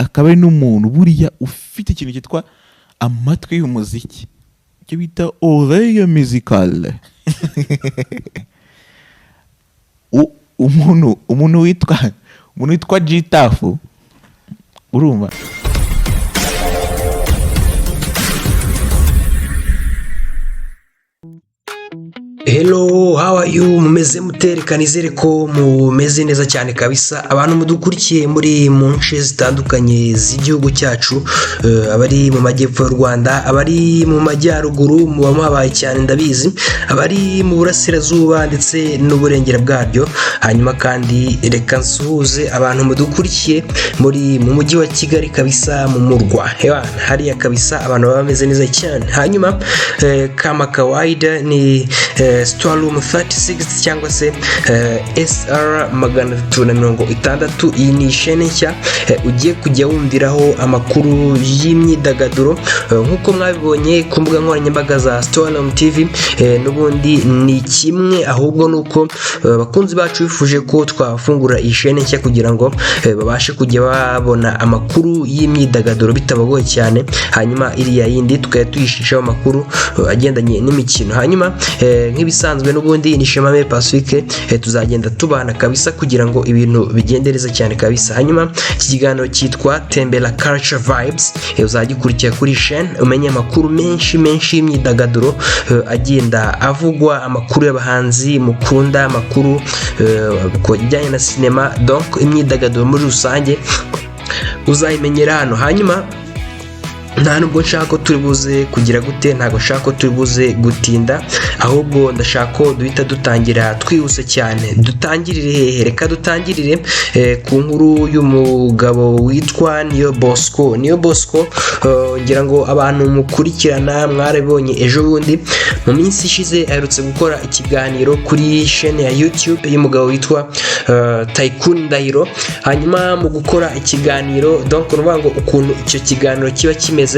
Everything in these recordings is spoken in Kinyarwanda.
akaba ari n'umuntu buriya ufite ikintu cyitwa amatwi y'umuziki, icyo bita oreille musicale. umuntu witwa Gitafu, urumva. Hello, how are you? Mumeze muterekana, izere ko mumeze neza cyane kabisa. Abantu mudukurikiye muri mu nce zitandukanye z'igihugu cyacu, abari mu majyepfo y'u Rwanda, abari mu majyaruguru mubamuhabaye cyane ndabizi, abari mu burasirazuba ndetse n'uburengera bwaryo. Hanyuma kandi reka nsuhuze abantu mudukurikiye muri mu mujyi wa Kigali kabisa, mu murwa hariya kabisa, abantu bameze neza cyane. Hanyuma kama kawaida ni Store Room 36 cyangwa se SR 360. Iyi ni ishene nshya ugiye kujya wumviraho amakuru y'imyidagaduro nk'uko mwabibonye ku mbuga nkoranyambaga za Store Room TV. N'ubundi ni kimwe, ahubwo nuko abakunzi bacu bifuje ko twafungura iyi shene nshya kugira ngo babashe kujya babona amakuru y'imyidagaduro bitabagoye cyane, hanyuma iriya yindi tukaya tuyishishaho amakuru agendanye n'imikino. Hanyuma nk'ibisanzwe n'ubundi ni Shemame Pacifique, tuzagenda tubana kabisa kugira ngo ibintu bigendereza cyane kabisa. Hanyuma iki kiganiro cyitwa Tembera Culture Vibes, uzagikurikira kuri chaîne umenye amakuru menshi y'imyidagaduro agenda avugwa, amakuru y'abahanzi mukunda, amakuru kujyanye na cinema, donc imyidagaduro muri rusange uzayimenyera hano. Hanyuma nta nubwo nshaka ko turi buze kugira gute, ntabwo nshaka ko turi buze gutinda, ahubwo ndashaka ko duhita dutangira twihuse cyane. Dutangirire hehe? Reka dutangirire ku nkuru y'umugabo witwa Niyo Bosco. Niyo Bosco ngira ngo abantu mukurikirana mwarabonye ejo bundi mu minsi ishize aherutse gukora ikiganiro kuri chaîne ya YouTube y'umugabo witwa Tycoon Ndahiro. Hanyuma mu gukora ikiganiro, donc nuvuga ngo ukuntu icyo kiganiro kiba kimeze,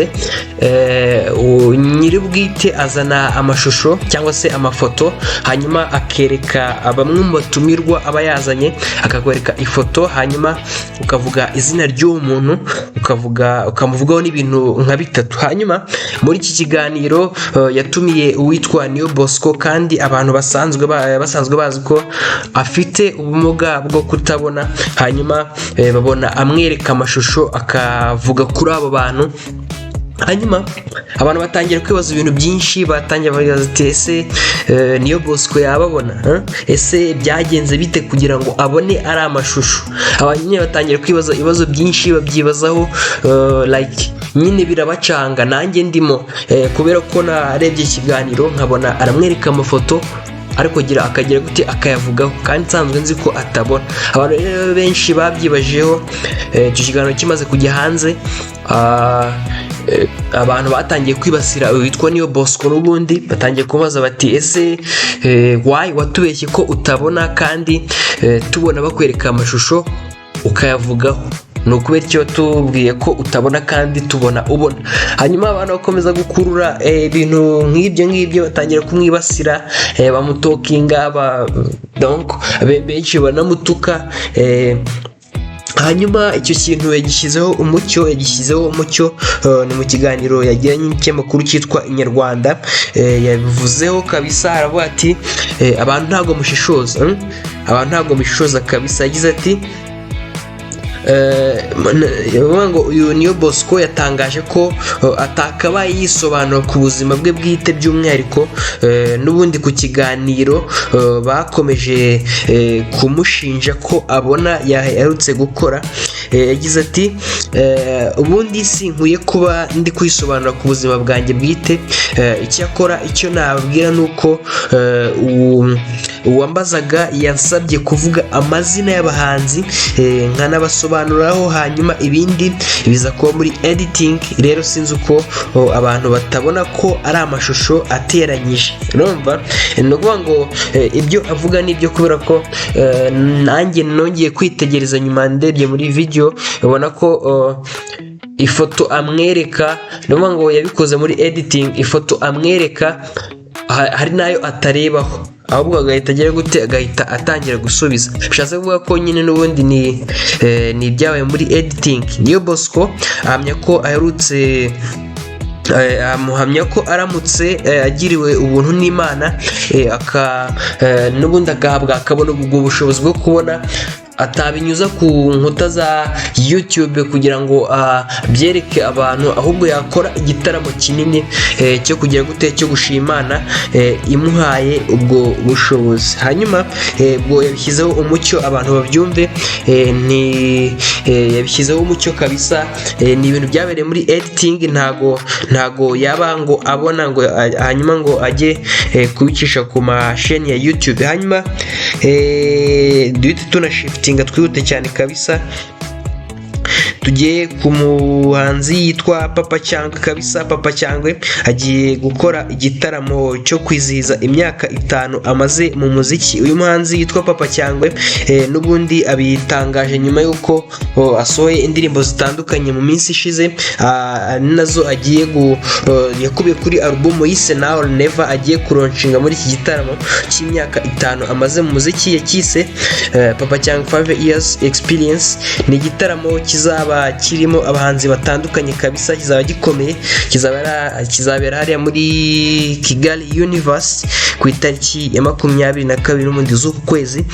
nyiri bwite azana amashusho cyangwa se amafoto, hanyuma akereka bamwe mu batumirwa aba yazanye, akakwereka ifoto, hanyuma ukavuga izina ry'uwo muntu, ukamuvugaho n'ibintu nka bitatu. Hanyuma muri iki kiganiro yatumiye uwitwa Niyo Bosco, kandi abantu basanzwe bazi ko afite ubumuga bwo kutabona. Hanyuma babona amwereka amashusho akavuga kuri abo bantu. Hanyuma abantu batangira kwibaza ibintu byinshi, batangira babaza ati ese Niyo Bosco yababona, ese byagenze bite kugira ngo abone ari amashusho. Abantu batangira kwibaza ibibazo byinshi, babyibazaho like nyine birabacanga, nanjye ndimo, kubera ko narebye ikiganiro nkabona aramwereka amafoto ariko akagira gute akayavugaho, kandi nsanzwe nzi ko atabona. Abantu rero benshi babyibajeho. Icyo kiganiro kimaze kujya hanze, abantu batangiye kwibasira witwa Niyo Bosco, n'ubundi batangiye kubaza bati ese why watubeshye ko utabona kandi tubona bakwereka amashusho ukayavugaho? ni ukubera icyo tubwiye ko utabona kandi tubona ubona. Hanyuma abantu bakomeza gukurura ibintu nk'ibyo batangira kumwibasira, bamutokinga, donc benshi banamutuka. Hanyuma icyo kintu yagishyizeho umucyo ni mu kiganiro yagiranye n'ikinyamakuru cyitwa Inyarwanda. Yabivuzeho kabisa, aravuga ati abantu ntabwo mushishoza kabisa. Yagize ati ngo uyu Niyo Bosco yatangaje ko atakabaye yisobanura ku buzima bwe bwite, by'umwihariko n'ubundi ku kiganiro bakomeje kumushinja ko abona yaherutse gukora. Yagize ati ubundi sinkwiye kuba ndi kwisobanura ku buzima bwanjye bwite, icyakora icyo nababwira ni uko uwambazaga yansabye kuvuga amazina y'abahanzi nkanabasobanuraho, hanyuma ibindi biza kuba muri editing. Rero sinzi uko abantu batabona ko ari amashusho ateranyije. Urumva, ni ukuvuga ngo ibyo avuga nibyo, kubera ko nanjye nongeye kwitegereza nyuma ndebye muri video, ubona ko ifoto amwereka, ni ukuvuga ngo yabikoze muri editing. Ifoto amwereka hari nayo atarebaho, ahubwo agahita atangira gusubiza. Bishatse kuvuga ko nyine n'ubundi ni ibyabaye muri editing. Niyo Bosco ahamya ko aramutse agiriwe ubuntu n'Imana n'ubundi akabona ubwo bushobozi bwo kubona atabinyuza ku nkuta za YouTube kugira ngo byereke abantu, ahubwo yakora igitaramo kinini cyo kugira gute cyo gushimana imuhaye ubwo bushobozi. Hanyuma ubwo yabishyizeho umucyo abantu babyumve, yabishyizeho umucyo kabisa. Ni ibintu byabereye muri editing, ntago yaba ngo abona ngo hanyuma ngo ajye kubicisha ku masheni ya YouTube. Hanyuma duhita tunashiftinga twihute cyane kabisa, tugiye ku muhanzi yitwa Papa Cyangwe kabisa. Papa Cyangwe agiye gukora igitaramo cyo kwizihiza imyaka 5 amaze mu muziki. Uyu muhanzi yitwa Papa Cyangwe n'ubundi abitangaje nyuma yuko asohoye indirimbo zitandukanye mu minsi ishize, nazo agiye yakubiye kuri album yise Now or Never, agiye kuronshinga muri iki gitaramo cy'imyaka 5 amaze mu muziki yakise Papa Cyangwe 5 years experience. Ni igitaramo kizaba kirimo abahanzi batandukanye kabisa, kizaba gikomeye, kizabera hariya muri Kigali Universe ku itariki ya 22 n'umundi z'uku kwezi.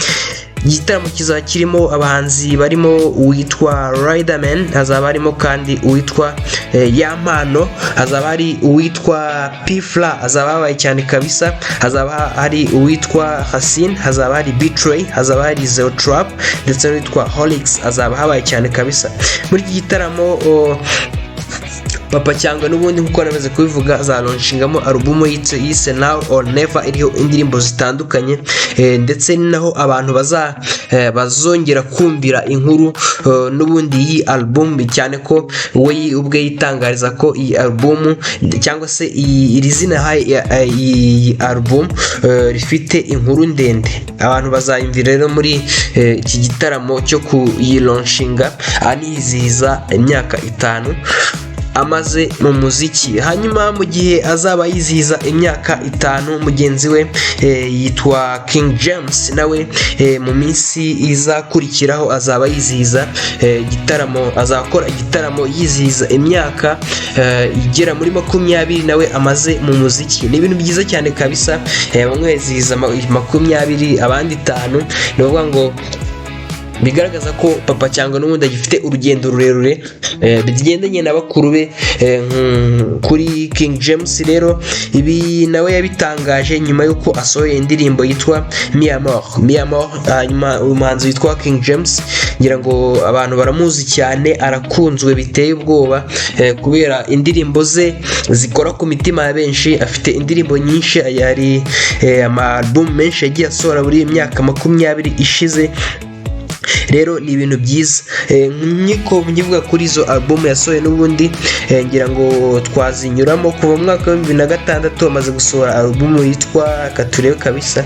Igitaramo kizaba kirimo abahanzi barimo uwitwa Riderman, hazaba harimo kandi uwitwa Yampano, hazaba hari uwitwa P-Fla, hazaba habaye cyane kabisa, hazaba hari uwitwa Hassin, hazaba hari Betray, hazaba hari Zero Trap ndetse n'uwitwa Holix, hazaba habaye cyane kabisa. Muri iki gitaramo Papa Cyangwe n'ubundi nkuko namaze kubivuga azalonshingamo album yise Now or Never iriho indirimbo zitandukanye, ndetse naho abantu bazongera kumvira inkuru n'ubundi iyi album, cyane ko we ubwe yitangariza ko iyi album cyangwa se iri zina iyi album rifite inkuru ndende. Abantu bazayumvira rero muri iki gitaramo cyo kuyilonshinga anizihiza imyaka 5 amaze mu muziki. Hanyuma mu gihe azaba yizihiza imyaka 5, mugenzi we yitwa King James, nawe mu minsi izakurikiraho azaba yizihiza igitaramo, azakora igitaramo yizihiza imyaka igera muri 20 nawe amaze mu muziki. Ni ibintu byiza cyane kabisa, bamwe yizihiza 20 abandi 5, ni ukuvuga ngo bigaragaza ko Papa Cyangwe n'ubundi agifite urugendo rurerure bigendanye na bakuru be kuri King James. Rero ibi nawe yabitangaje nyuma yuko asohoye indirimbo yitwa Mi Amour. Hanyuma umuhanzi witwa King James ngira ngo abantu baramuzi cyane, arakunzwe biteye ubwoba kubera indirimbo ze zikora ku mitima ya benshi. Afite indirimbo nyinshi, yari ama-album menshi yagiye asohora muri imyaka 20 ishize. Rero ni ibintu byiza, niko nyivuga kuri izo album yasohoye n'ubundi ngira ngo twazinyuramo. Kuva mu mwaka wa 2006 amaze gusohora album yitwa Katurebe kabisa,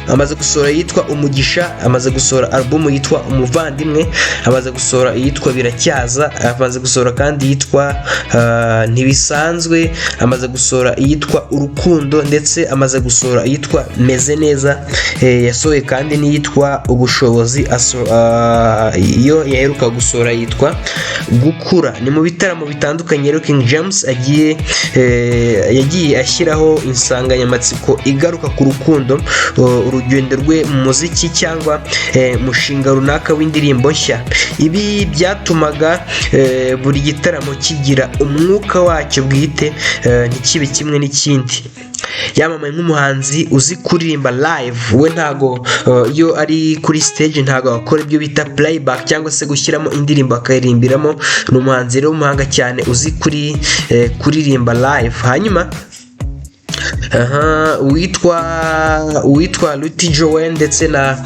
amaze gusohora yitwa Umugisha, amaze gusohora album yitwa Umuvandimwe, amaze gusohora yitwa Biracyaza, amaze gusohora kandi yitwa Ntibisanzwe, amaze gusohora yitwa Urukundo, ndetse amaze gusohora yitwa Meze Neza. Yasohoye kandi niyitwa Ubushobozi, iyo yaheruka gusohora yitwa Gukura. Ni mu bitaramo bitandukanye rero King James yagiye ashyiraho insanganyamatsiko igaruka ku rukundo, urugendo rwe mu muziki cyangwa mushinga runaka w'indirimbo nshya. Ibi byatumaga buri gitaramo kigira umwuka wacyo bwite, ntikibe kimwe n'ikindi. Yamamaye nk'umuhanzi uzi kuririmba live. We ntago iyo ari kuri stage ntago akora ibyo bita playback cyangwa se gushyiramo indirimbo akayirimbiramo. Ni umuhanzi rero w'umuhanga cyane uzi kuririmba live. Hanyuma uwitwa Luti Joe ndetse na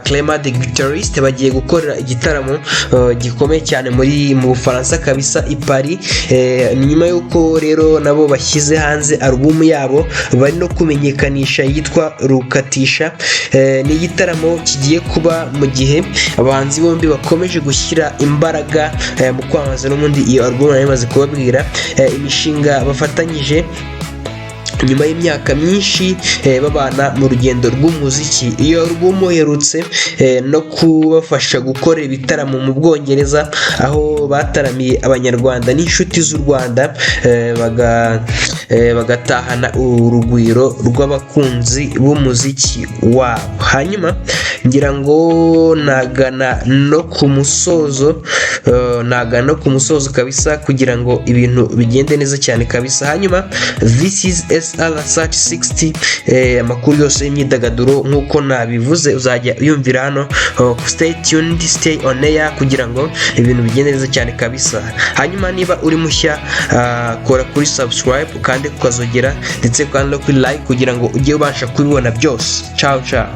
Clement the Guitarist bagiye gukorera igitaramo gikomeye cyane mu Bufaransa kabisa, i Paris. Nyuma yuko rero nabo bashyize hanze album yabo, bari no kumenyekanisha yitwa Rukatisha. Ni igitaramo kigiye kuba mu gihe abahanzi bombi bakomeje gushyira imbaraga mu kwamamaza n'ubundi iyo album nari maze kubabwira imishinga bafatanyije nyuma y'imyaka myinshi babana mu rugendo rw'umuziki. Iyo album iherutse no kubafasha gukora ibitaramo mu Bwongereza, aho bataramiye abanyarwanda n'inshuti z'u Rwanda bagatahana urugwiro rw'abakunzi b'umuziki wabo. Hanyuma ngira ngo nagana no ku musozo kabisa, kugira ngo ibintu bigende neza cyane kabisa. Hanyuma this is SR3060, amakuru yose y'imyidagaduro nk'uko nabivuze uzajya uyumvira hano. Stay tuned, stay on air kugira ngo ibintu bigende neza cyane kabisa. Hanyuma niba uri mushya, kora kuri subscribe kandi ukazogera ndetse kandi no kuri like kugira ngo ujye ubasha kubibona byose. Ciao ciao.